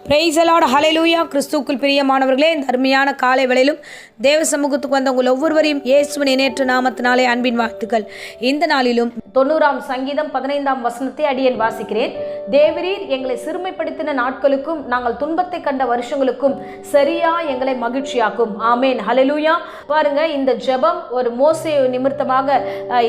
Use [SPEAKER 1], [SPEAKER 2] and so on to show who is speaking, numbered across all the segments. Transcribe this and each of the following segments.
[SPEAKER 1] Praise the Lord, ஹல்லேலூயா. கிறிஸ்துவுக்குள் பிரியமானவர்களே, இந்த அருமையான காலை வேளையிலும் தேவ சமூகத்துக்கு வந்த உங்கள் ஒவ்வொருவரையும் இயேசுவின் இணையற்ற நாமத்தினாலே அன்பின் வாழ்த்துக்கள். இந்த நாளிலும் 90ஆம் சங்கீதம் 15ஆம் வசனத்தை அடியேன் வாசிக்கிறேன். தேவரீர் எங்களை சிறுமைப்படுத்தின நாட்களுக்கும் நாங்கள் துன்பத்தை கண்ட வருஷங்களுக்கும் சரியா எங்களை மகிழ்ச்சியாக்கும். ஆமேன், ஹல்லேலூயா. பாருங்க, இந்த ஜெபம் ஒரு மோசே நிமித்தமாக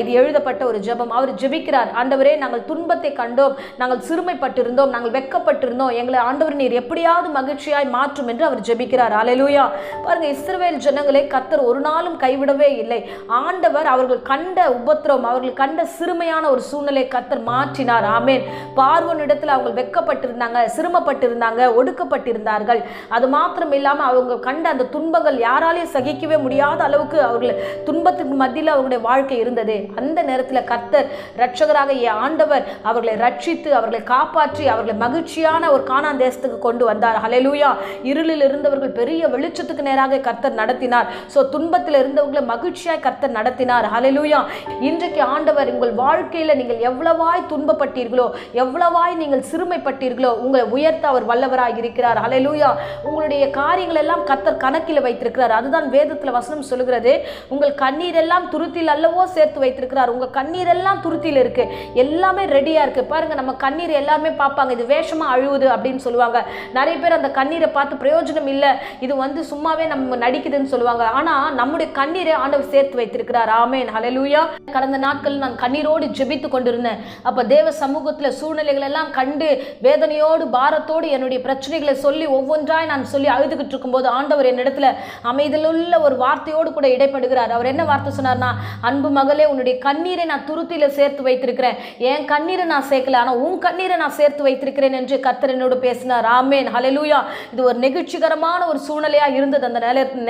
[SPEAKER 1] இது எழுதப்பட்ட ஒரு ஜெபம். அவர் ஜெபிக்கிறார், ஆண்டவரே நாங்கள் துன்பத்தை கண்டோம், நாங்கள் சிறுமைப்பட்டிருந்தோம், நாங்கள் வெட்கப்பட்டிருந்தோம், எங்களை ஆண்டவர் நீர் எப்படியாவது மகிழ்ச்சியாய் மாற்றும் என்று அவர் ஜெபிக்கிறார். ஹல்லேலூயா. பாருங்க, இஸ்ரவேல் ஜனங்களை கர்த்தர் ஒரு நாளும் கைவிடவே இல்லை. ஆண்டவர் அவர்கள் கண்ட உபத்திரம், அவர்கள் கண்ட சிறுமையான ஒரு சூழ்நிலை கர்த்தர் மாற்றினார். ஆமேன். பார்வோன் இடத்துல அவங்க வெட்கப்பட்டிருந்தாங்க, சிறுமப்பட்டிருந்தாங்க, ஒடுக்கப்பட்டிருந்தார்கள். அது மாத்திரம் இல்லாமல் அவங்க கண்ட அந்த துன்பங்கள் யாராலையும் சகிக்கவே முடியாத அளவுக்கு அவர்கள் துன்பத்துக்கு மத்தியில் அவர்களுடைய வாழ்க்கை இருந்தது. அந்த நேரத்தில் கர்த்தர் இரட்சகராக ஆண்டவர் அவர்களை ரட்சித்து அவர்களை காப்பாற்றி அவர்களை மகிழ்ச்சியான ஒரு கானான் தேசத்துக்கு கொண்டு வந்தார். ஹல்லேலூயா. இருளில் இருந்தவர்கள் பெரிய வெளிச்சத்துக்கு நேராக கர்த்தர் நடத்தினார். துன்பத்தில் இருந்தவர்களை மகிழ்ச்சியாய் கர்த்தர் நடத்தினார். ஹல்லேலூயா. இன்றைக்கு ஆண்டவர் உங்கள் வாழ்க்கையில் நீங்கள் எவ்வளவாய் துன்பப்பட்டீர்களோ, எவ்வளவாய் நீங்கள் சிறுமைப்பட்டீர்களோ, உங்களை உயர்த்த அவர் வல்லவராக இருக்கிறார். ஹல்லேலூயா. உங்களுடைய காரியங்கள் எல்லாம் கர்த்தர் கணக்கில் வைத்திருக்கிறார். அதுதான் வேதத்தில் வசனம் சொல்லுகிறது, உங்கள் கண்ணீர் எல்லாம் துருத்தியில் அல்லவோ சேர்த்து வைத்திருக்கிறார். உங்க கண்ணீர் எல்லாம் துருத்தியில் இருக்கு, எல்லாமே ரெடியா இருக்கு. பாருங்க, நம்ம கண்ணீர் எல்லாமே பார்ப்பாங்க, இது வேஷமா அழுவுது அப்படின்னு சொல்லுவாங்க. நிறைய பேர் அந்த கண்ணீரை பார்த்து பிரயோஜனம் இல்லை, இது சும்மாவே நம்ம நடிக்குதுன்னு சொல்லுவாங்க. ஆனா நம்முடைய கண்ணீரை ஆண்டவர் சேர்த்து வைத்திருக்கிறார். ஆமேன், ஹல்லேலூயா. கடந்த நாட்கள் நான் கண்ணீரோடு ஜெபித்து கொண்டிருந்தேன். அப்ப தேவ சமூகத்துல சூழ்நிலைகள் எல்லாம் கண்டு வேதனையோடு பாரத்தோடு என்னுடைய பிரச்சனைகளை சொல்லி ஒவ்வொன்றாய் நான் சொல்லி அழுதுகிட்டு இருக்கும்போது ஆண்டவர் என்னிடத்துல அமைதியிலுள்ள ஒரு வார்த்தையோடு கூட இடைப்படுகிறார். அவர் என்ன வார்த்தை சொன்னார்னா, அன்பு மகளே, உன்னுடைய கண்ணீரை நான் துருத்தியில சேர்த்து வைத்திருக்கிறேன். என் கண்ணீரை நான் சேர்க்கல, ஆனா உன் கண்ணீரை நான் சேர்த்து வைத்திருக்கிறேன் என்று கர்த்தர் என்னோடு பேசினார். ஆமேன், ஹல்லேலூயா. இது ஒரு நெகிழ்ச்சிகரமான ஒரு சூழ்நிலையா இருந்தது. அந்த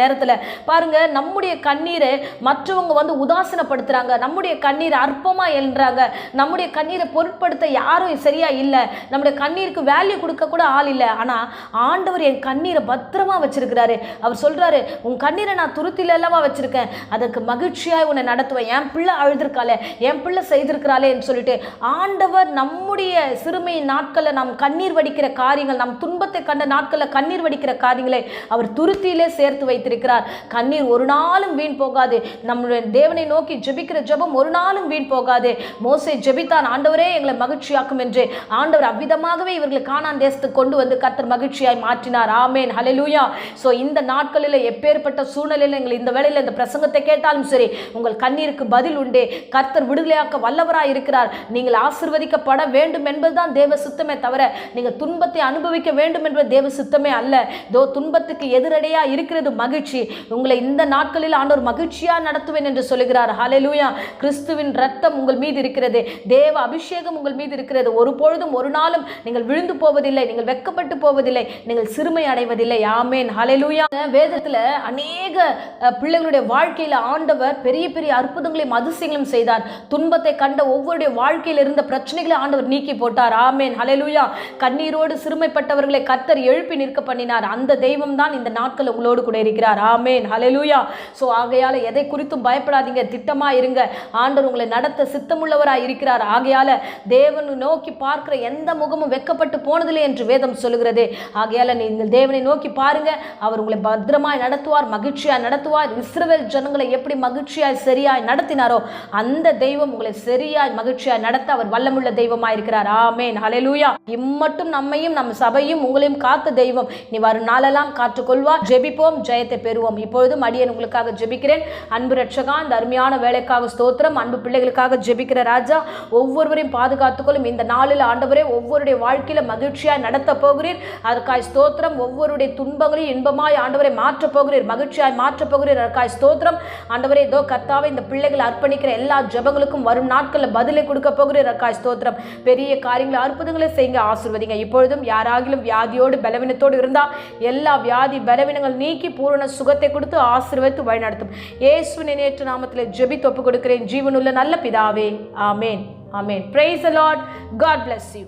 [SPEAKER 1] நேரத்துல பாருங்க, நம்முடைய கண்ணீரை மற்றவங்க உதாசீனப்படுத்துறாங்க, நம்முடைய கண்ணீரை அற்பமா எழுறாங்க, நம்முடைய கண்ணீரை பொருட்படுத்த யாரும் சரியா இல்லை, நம்முடைய கண்ணீருக்கு வேல்யூ கொடுக்க கூட ஆள் இல்லை. ஆனா ஆண்டவர் என் கண்ணீரை பத்திரமா வச்சிருக்கிறாரு. அவர் சொல்றாரு, உன் கண்ணீரை நான் துருத்தில அல்லவா வச்சிருக்கேன், அதற்கு மகிழ்ச்சியாய் உன்னை நடத்துவேன். என் பிள்ளை அழுதுருக்காளே, என் பிள்ளை செய்திருக்கிறாளே என்று சொல்லிட்டு ஆண்டவர் நம்முடைய சிறுமை நாட்களை நாம் கண்ணீர் வடிக்கிற காரியங்கள், நம் துன்பத்தை கண்ட நாட்களில் கண்ணீர் வடிக்கிற காரியங்களை அவர் துருத்தியிலே சேர்த்து வைத்திருக்கிறார். கண்ணீர் ஒரு நாளும் வீண் போகாது. நம்முடைய தேவனை நோக்கி ஜெபிக்கிற ஜெபம் ஒரு நாளும் வீண் போகாது. மோசே ஜெபித்தான், ஆண்டவரே எங்களை மகிழ்ச்சியாக்கும் என்று. ஆண்டவர் அவ்விதமாகவே இவர்களை கானான் தேசத்துக்கு கொண்டு வந்து கர்த்தர் மகிழ்ச்சியாய் மாற்றினார். ஆமேன், ஹல்லேலூயா. இந்த நாட்களில் எப்பேற்பட்ட சூழ்நிலையில் எங்கள் இந்த வேளையில் இந்த பிரசங்கத்தை கேட்டாலும் சரி, உங்கள் கண்ணீருக்கு பதில் உண்டு. கர்த்தர் விடுதலையாக்க வல்லவராய் இருக்கிறார். நீங்கள் ஆசீர்வதிக்கப்பட வேண்டும் என்பதுதான் தேவ சித்தமே தவிர நீங்கள் துன்பத்தை அனுபவிக்க வேண்டும் என்பது தேவ சித்தமே அல்ல. துன்பத்துக்கு எதிரடையா இருக்கிறது மகிழ்ச்சி. உங்களை இந்த நாட்களில் ஆண்டவர் மகிழ்ச்சியா நடத்துவேன் என்று சொல்லுகிறார். ஹல்லேலூயா. கிறிஸ்துவின் ரத்தம் உங்கள் மீது இருக்கிறது, தேவ அபிஷேகம் உங்கள் மீது இருக்கிறது. ஒரு பொழுதும் ஒரு நாளும் நீங்கள் விழுந்து போவதில்லை, நீங்கள் வெட்கப்பட்டு போவதில்லை, நீங்கள் சிறுமை அடைவதில்லை. ஆமேன், ஹல்லேலூயா. வேதத்துல அநேக பிள்ளைகளுடைய வாழ்க்கையில ஆண்டவர் பெரிய பெரிய அற்புதங்களையும் அதிசயங்களையும் செய்தார். துன்பத்தை கண்ட ஒவ்வொருடைய வாழ்க்கையில் இருந்த பிரச்சனைகளை ஆண்டவர் நீக்கி போட்டார். ஆமேன், ஹல்லேலூயா. கண்ணீரோடு சிறுமைப்பட்டவர்களை கர்த்தர் எழுப்பி நிற்க பண்ணினார். அந்த தெய்வம் தான் இந்த நாட்கள் உங்களோடு கூட இருக்கிறார். ஆமேன், ஹல்லேலூயா. ஆகையால எதை குறித்தும் பயப்படாதீங்க, திட்டமா இருங்க. ஆண்டவர் உங்களை நடத்த சித்தமுள்ளவராய் இருக்கிறார். ஆகையால தேவனை நோக்கி பார்க்கிற எந்த முகமும் வெட்கப்பட்டு போனதில்லை என்று வேதம் சொல்லுகிறது. ஆகையால நீங்கள் தேவனை நோக்கி பாருங்க, அவர் உங்களை பத்திரமாய் நடத்துவார், மகிழ்ச்சியாய் நடத்துவார். இஸ்ரவேல் ஜனங்களை எப்படி மகிழ்ச்சியாய் சரியாய் நடத்தினாரோ அந்த தெய்வம் உங்களை சரியாய் மகிழ்ச்சியாய் நடத்த அவர் வல்லமுள்ள தெய்வமாய் இருக்கிறார். ஆமேன், ஹல்லேலூயா. இம்மட்டும் நம்மையும் நம் சபையும் உங்களையும் காத்த தெய்வம் நீ வரும் நாளெல்லாம் காத்துக்கொள்வார். ஜெபிப்போம், ஜெயத்தை பெறுவோம். இப்பொழுதும் அடியேன் உங்களுக்காக ஜெபிக்கிறேன். அன்பு ரட்சகா, இந்த அருமையான வேலைக்காக ஸ்தோத்திரம். அன்பு பிள்ளைகளுக்காக ஜெபிக்கிற ராஜா, ஒவ்வொருவரையும் பாதுகாத்துக்கொள்ளும். இந்த நாளில் ஆண்டவரே ஒவ்வொருடைய வாழ்க்கையில மகிழ்ச்சியாய் நடத்த போகிறீர். அதற்காய் ஸ்தோத்திரம். ஒவ்வொருடைய துன்பங்களையும் இன்பமாய் ஆண்டவரை மாற்ற போகிறீர், மகிழ்ச்சியாய் மாற்ற போகிறீர். அதற்காய் ஸ்தோத்திரம். ஆண்டவரே, இதோ கர்த்தாவே, இந்த பிள்ளைகளை அர்ப்பணிக்கிற எல்லா ஜெபங்களுக்கும் வரும் நாட்களில் பதிலை கொடுக்க போகிறீர். அதற்காய் ஸ்தோத்திரம். பெரிய காரியங்களை அற்புதங்களை செய்யுங்க, ஆசீர்வதிங்க. இப்பொழுதும் யாராகிலும் வியாதியோடு பலவீனத்தோடு இருந்தா எல்லா வியாதி பலவீனங்கள் நீக்கி பூரண சுகத்தை கொடுத்து ஆசீர்வதித்து வழிநடத்தும். இயேசுவின் இணையற்ற நாமத்தில் ஜெபித்து ஒப்புக் கொடுக்கிறேன், ஜீவனுள்ள நல்ல பிதாவே. ஆமேன், ஆமேன். Praise the Lord. God bless you.